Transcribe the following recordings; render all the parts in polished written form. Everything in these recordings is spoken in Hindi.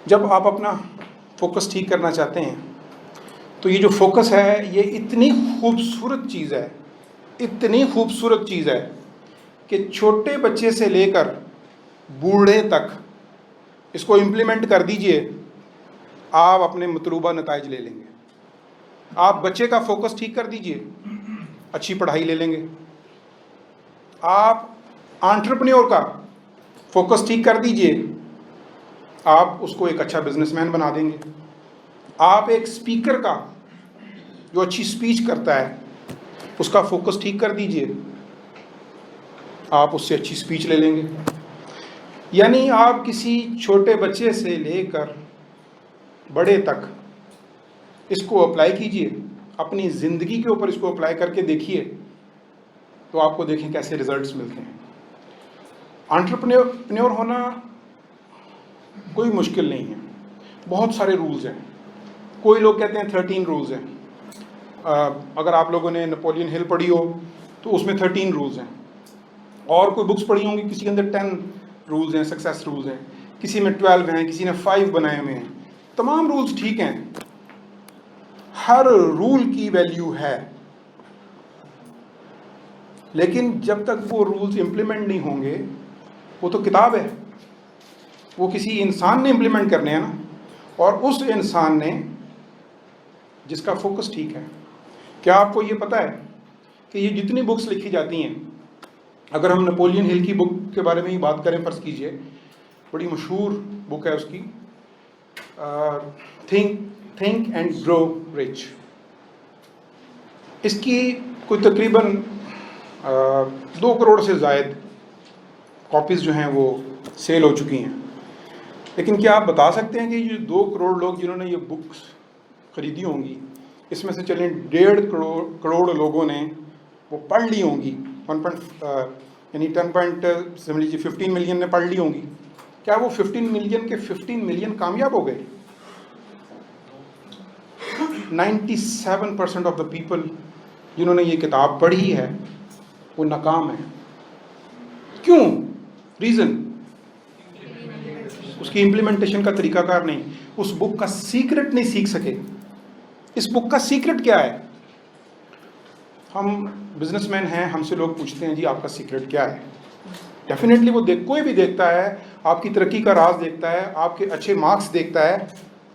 जब आप अपना फोकस ठीक करना चाहते हैं तो ये जो फोकस है ये इतनी खूबसूरत चीज़ है, इतनी खूबसूरत चीज़ है कि छोटे बच्चे से लेकर बूढ़े तक इसको इम्प्लीमेंट कर दीजिए, आप अपने मतलूबा नताइज ले लेंगे। आप बच्चे का फोकस ठीक कर दीजिए, अच्छी पढ़ाई ले लेंगे। आप एंटरप्रेन्योर का फोकस ठीक कर दीजिए, आप उसको एक अच्छा बिजनेसमैन बना देंगे। आप एक स्पीकर का जो अच्छी स्पीच करता है उसका फोकस ठीक कर दीजिए, आप उससे अच्छी स्पीच ले लेंगे। यानी आप किसी छोटे बच्चे से लेकर बड़े तक इसको अप्लाई कीजिए, अपनी ज़िंदगी के ऊपर इसको अप्लाई करके देखिए तो आपको देखें कैसे रिजल्ट्स मिलते हैं। एंटरप्रेन्योर होना कोई मुश्किल नहीं है, बहुत सारे रूल्स हैं। कोई लोग कहते हैं 13 रूल्स हैं। अगर आप लोगों ने नेपोलियन हिल पढ़ी हो तो उसमें 13 रूल्स हैं, और कोई बुक्स पढ़ी होंगी किसी के अंदर 10 रूल्स हैं, सक्सेस रूल्स हैं, किसी में 12 हैं, किसी ने 5 बनाए हुए हैं। तमाम रूल्स ठीक हैं, हर रूल की वैल्यू है, लेकिन जब तक वो रूल्स इंप्लीमेंट नहीं होंगे, वो तो किताब है, वो किसी इंसान ने इंप्लीमेंट करने हैं ना, और उस इंसान ने जिसका फोकस ठीक है। क्या आपको ये पता है कि ये जितनी बुक्स लिखी जाती हैं, अगर हम नेपोलियन हिल की बुक के बारे में ही बात करें, फर्ज कीजिए, बड़ी मशहूर बुक है उसकी, थिंक एंड ग्रो रिच। इसकी कोई तकरीबन 2 करोड़ से ज़ायद कॉपीज़ जो हैं वो सेल हो चुकी हैं। लेकिन क्या आप बता सकते हैं कि ये 2 करोड़ लोग जिन्होंने ये बुक्स ख़रीदी होंगी, इसमें से चलें 1.5 करोड़ लोगों ने वो पढ़ ली होंगी, 15 मिलियन ने पढ़ ली होंगी, क्या वो 15 मिलियन के 15 मिलियन कामयाब हो गए? 97% ऑफ द पीपल जिन्होंने ये किताब पढ़ी है वो नाकाम है। क्यों? रीज़न उसकी इम्प्लीमेंटेशन का तरीकाकार नहीं, उस बुक का सीक्रेट नहीं सीख सके। इस बुक का सीक्रेट क्या है? हम बिजनेसमैन हैं, हमसे लोग पूछते हैं जी आपका सीक्रेट क्या है? डेफिनेटली वो कोई भी देखता है, आपकी तरक्की का राज देखता है, आपके अच्छे मार्क्स देखता है,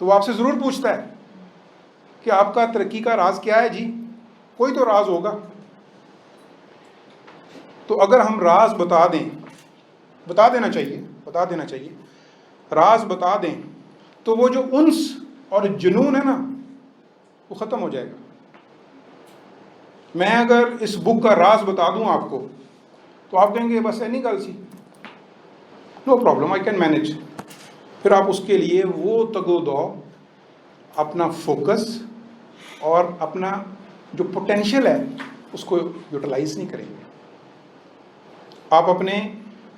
तो वो आपसे ज़रूर पूछता है कि आपका तरक्की का राज क्या है जी? कोई तो राज होगा। तो अगर हम राज बता देना चाहिए, राज बता दें तो वो जो उन्स और जुनून है ना, वो ख़त्म हो जाएगा। मैं अगर इस बुक का राज बता दूं आपको तो आप कहेंगे बस एनी गल सी, no problem, I can manage. फिर आप उसके लिए वो तगो-दो, अपना फोकस और अपना जो पोटेंशियल है उसको यूटिलाइज नहीं करेंगे। आप अपने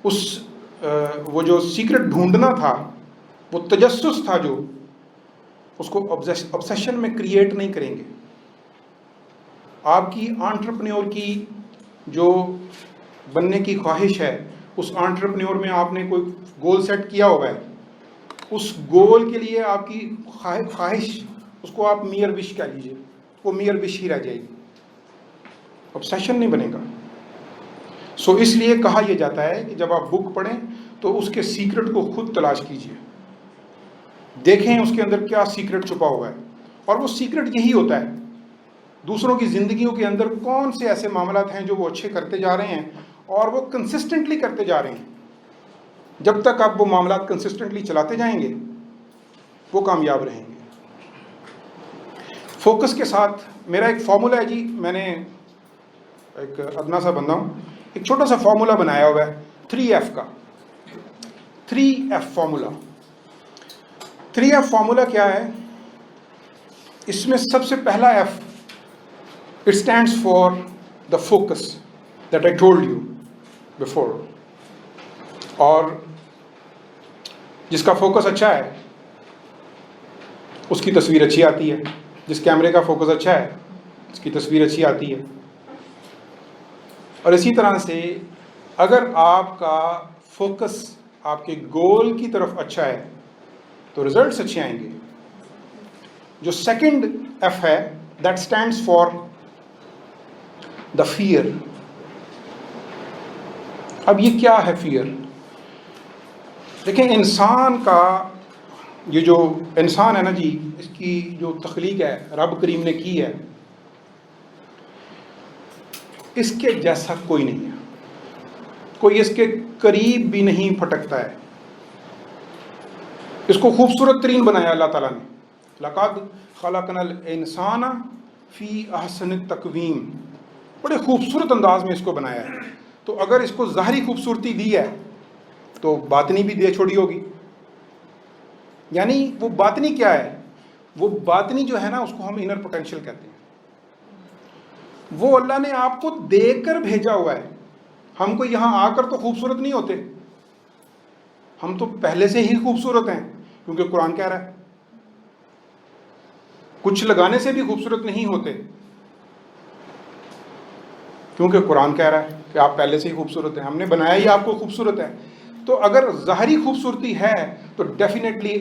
उस वो जो सीक्रेट ढूंढना था, वो तजस्सुस था जो, उसको ऑब्सेशन में क्रिएट नहीं करेंगे। आपकी एंटरप्रेन्योर की जो बनने की ख्वाहिश है, उस एंटरप्रेन्योर में आपने कोई गोल सेट किया हुआ है, उस गोल के लिए आपकी ख्वाहिश, उसको आप मियर विश कह लीजिए, वो मियर विश ही रह जाएगी, ऑब्सेशन नहीं बनेगा। सो इसलिए कहा यह जाता है कि जब आप बुक पढ़ें तो उसके सीक्रेट को खुद तलाश कीजिए, देखें उसके अंदर क्या सीक्रेट छुपा हुआ है। और वो सीक्रेट यही होता है, दूसरों की ज़िंदगियों के अंदर कौन से ऐसे मामलात हैं जो वो अच्छे करते जा रहे हैं और वो कंसिस्टेंटली करते जा रहे हैं। जब तक आप वो मामलात कंसिस्टेंटली चलाते जाएंगे वो कामयाब रहेंगे। फोकस के साथ मेरा एक फॉर्मूला है जी, मैंने एक अदना सा बंदा हूँ, एक छोटा सा फॉर्मूला बनाया हुआ है 3F का। 3F formula. 3F फॉर्मूला क्या है? इसमें सबसे पहला F, it stands for the focus that I told you before. और जिसका फोकस अच्छा है उसकी तस्वीर अच्छी आती है, जिस कैमरे का फोकस अच्छा है उसकी तस्वीर अच्छी आती है। और इसी तरह से अगर आपका फोकस आपके गोल की तरफ अच्छा है तो रिजल्ट्स अच्छे आएंगे। जो सेकंड एफ है, that stands for the fear. अब ये क्या है फियर? देखें, इंसान का ये जो इंसान है ना जी, इसकी जो तख्लीक है रब करीम ने की है, इसके जैसा कोई नहीं है, कोई इसके करीब भी नहीं फटकता है। इसको खूबसूरत तरीन बनाया अल्लाह ताला ने, लक़द खलक़नल इंसाना फ़ी अहसन तक़वीम, बड़े खूबसूरत अंदाज में इसको बनाया है। तो अगर इसको ज़ाहरी खूबसूरती दी है तो बातनी भी दे छोड़ी होगी। यानी वो बातनी क्या है? वो बातनी जो है ना, उसको हम इनर पोटेंशियल कहते हैं। वो अल्लाह ने आपको देकर भेजा हुआ है। हम कोई यहाँ आकर तो खूबसूरत नहीं होते, हम तो पहले से ही खूबसूरत हैं, क्योंकि कुरान कह रहा है। कुछ लगाने से भी खूबसूरत नहीं होते, क्योंकि कुरान कह रहा है कि आप पहले से ही खूबसूरत हैं, हमने बनाया ही आपको खूबसूरत है। तो अगर ज़ाहरी खूबसूरती है तो डेफिनेटली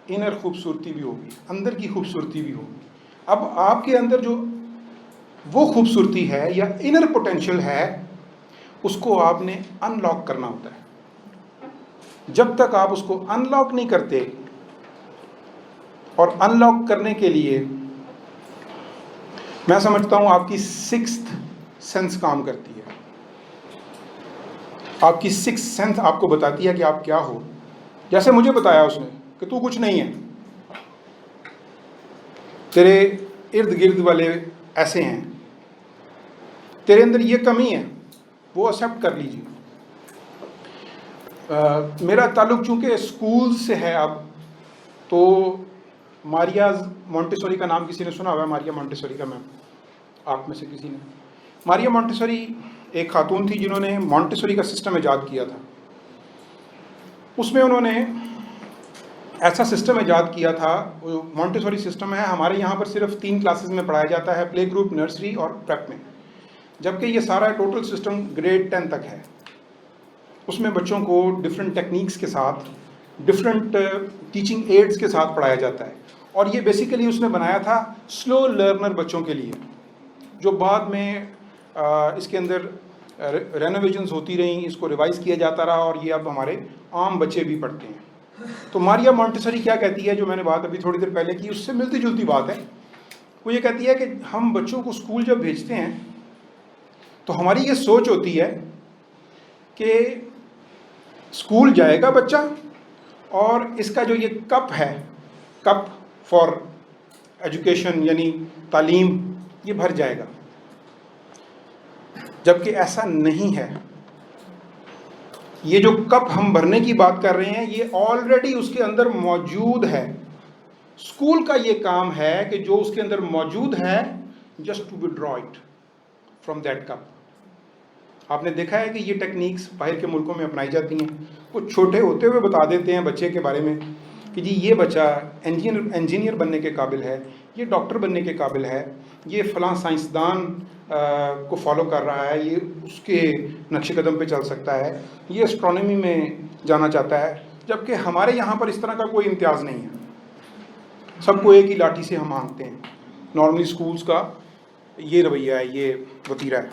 इनर खूबसूरती भी होगी, अंदर की खूबसूरती भी होगी। अब आपके अंदर जो वो खूबसूरती है या इनर पोटेंशियल है, उसको आपने अनलॉक करना होता है। जब तक आप उसको अनलॉक नहीं करते, और अनलॉक करने के लिए मैं समझता हूं आपकी सिक्स्थ सेंस काम करती है। आपकी सिक्स्थ सेंस आपको बताती है कि आप क्या हो। जैसे मुझे बताया उसने कि तू कुछ नहीं है, तेरे इर्द गिर्द वाले ऐसे हैं, तेरे अंदर ये कमी है, वो एक्सेप्ट कर लीजिए। मेरा ताल्लुक चूंकि स्कूल से है अब, तो मारिया मोंटेसोरी का नाम किसी ने सुना हुआ है? मारिया मोंटेसोरी का, मैम आप में से किसी ने? मारिया मोंटेसोरी एक खातून थी जिन्होंने मोंटेसोरी का सिस्टम ईजाद किया था। उसमें उन्होंने ऐसा सिस्टम ईजाद किया था, मोंटेसोरी सिस्टम है, हमारे यहाँ पर सिर्फ 3 क्लासेस में पढ़ाया जाता है, प्ले ग्रुप, नर्सरी और प्रेप में, जबकि ये सारा टोटल सिस्टम ग्रेड 10 तक है। उसमें बच्चों को डिफरेंट टेक्निक्स के साथ, डिफरेंट टीचिंग एड्स के साथ पढ़ाया जाता है। और ये बेसिकली उसने बनाया था स्लो लर्नर बच्चों के लिए, जो बाद में इसके अंदर रेनोवेशंस होती रहीं, इसको रिवाइज़ किया जाता रहा, और ये अब हमारे आम बच्चे भी पढ़ते हैं। तो मारिया मोंटेसोरी क्या कहती है, जो मैंने बात अभी थोड़ी देर पहले की, उससे मिलती जुलती बात है। वो ये कहती है कि हम बच्चों को स्कूल जब भेजते हैं तो हमारी ये सोच होती है कि स्कूल जाएगा बच्चा और इसका जो ये कप है, कप फॉर एजुकेशन यानी तालीम, ये भर जाएगा। जबकि ऐसा नहीं है। ये जो कप हम भरने की बात कर रहे हैं, ये ऑलरेडी उसके अंदर मौजूद है। स्कूल का ये काम है कि जो उसके अंदर मौजूद है, just to withdraw it from that cup. आपने देखा है कि ये टेक्निक्स बाहर के मुल्कों में अपनाई जाती हैं। कुछ छोटे होते हुए बता देते हैं बच्चे के बारे में कि जी ये बच्चा इंजीनियर बनने के काबिल है, ये डॉक्टर बनने के काबिल है, ये फ़लाँ साइंसदान को फॉलो कर रहा है, ये उसके नक्शे कदम पे चल सकता है, ये एस्ट्रोनॉमी में जाना चाहता है। जबकि हमारे यहाँ पर इस तरह का कोई इम्तियाज़ नहीं है, सबको एक ही लाठी से हम मांगते हैं। नॉर्मली स्कूल्स का ये रवैया है, ये वतीरा है।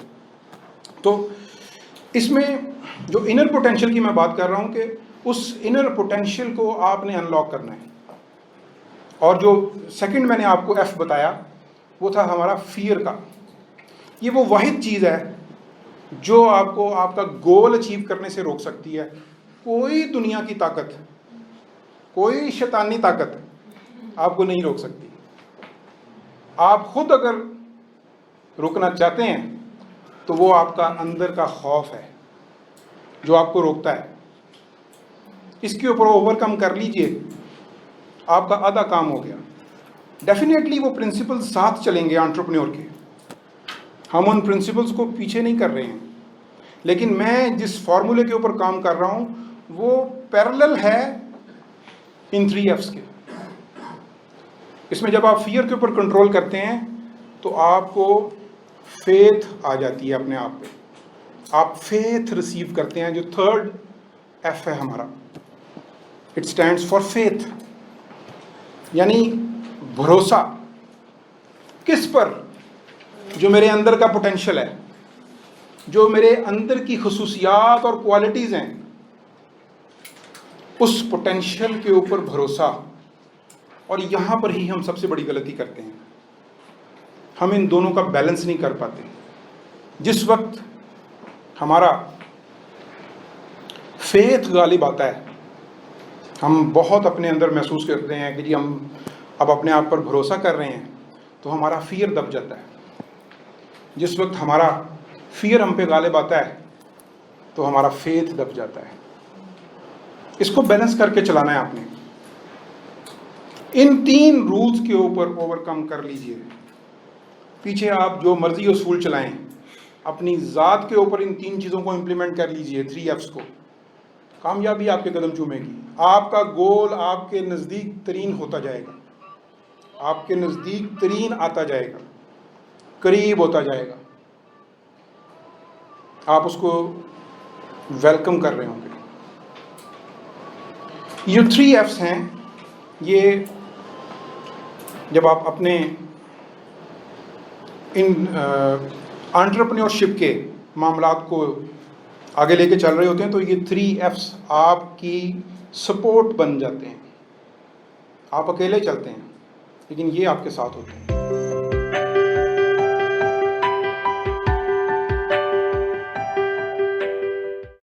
तो इसमें जो इनर पोटेंशियल की मैं बात कर रहा हूँ कि उस इनर पोटेंशियल को आपने अनलॉक करना है। और जो सेकंड मैंने आपको एफ बताया, वो था हमारा फियर का। ये वो वाहिद चीज़ है जो आपको आपका गोल अचीव करने से रोक सकती है। कोई दुनिया की ताकत, कोई शैतानी ताकत आपको नहीं रोक सकती। आप खुद अगर रुकना चाहते हैं तो वो आपका अंदर का खौफ है जो आपको रोकता है। इसके ऊपर ओवरकम कर लीजिए, आपका आधा काम हो गया। डेफिनेटली वो प्रिंसिपल्स साथ चलेंगे एंटरप्रेन्योर के, हम उन प्रिंसिपल्स को पीछे नहीं कर रहे हैं, लेकिन मैं जिस फार्मूले के ऊपर काम कर रहा हूँ वो पैरेलल है इन 3 F's के। इसमें जब आप फियर के ऊपर कंट्रोल करते हैं तो आपको फेथ आ जाती है अपने आप पे, आप फेथ रिसीव करते हैं, जो 3rd F है हमारा। इट स्टैंड्स फॉर फेथ, यानी भरोसा। किस पर? जो मेरे अंदर का पोटेंशियल है, जो मेरे अंदर की खुसूसियात और क्वालिटीज़ हैं, उस पोटेंशियल के ऊपर भरोसा। और यहाँ पर ही हम सबसे बड़ी गलती करते हैं, हम इन दोनों का बैलेंस नहीं कर पाते। जिस वक्त हमारा फेथ गालिब आता है, हम बहुत अपने अंदर महसूस करते हैं कि जी हम अब अपने आप पर भरोसा कर रहे हैं, तो हमारा फियर दब जाता है। जिस वक्त हमारा फियर हम पे गालिब आता है, तो हमारा फेथ दब जाता है। इसको बैलेंस करके चलाना है आपने। इन 3 रूल्स के ऊपर ओवरकम कर लीजिए। पीछे आप जो मर्जी उसूल चलाएं, अपनी ज़ात के ऊपर इन 3 चीज़ों को इम्प्लीमेंट कर लीजिए, 3 F's को। कामयाबी आपके कदम चूमेगी। आपका गोल आपके नज़दीक तरीन होता जाएगा, आपके नज़दीक तरीन आता जाएगा, करीब होता जाएगा। आप उसको वेलकम कर रहे होंगे। ये 3 F's हैं, ये जब आप अपने इन एंटरप्रेन्योरशिप के मामलात को आगे लेके चल रहे होते हैं, तो ये 3 F's आपकी सपोर्ट बन जाते हैं। आप अकेले चलते हैं, लेकिन ये आपके साथ होते हैं।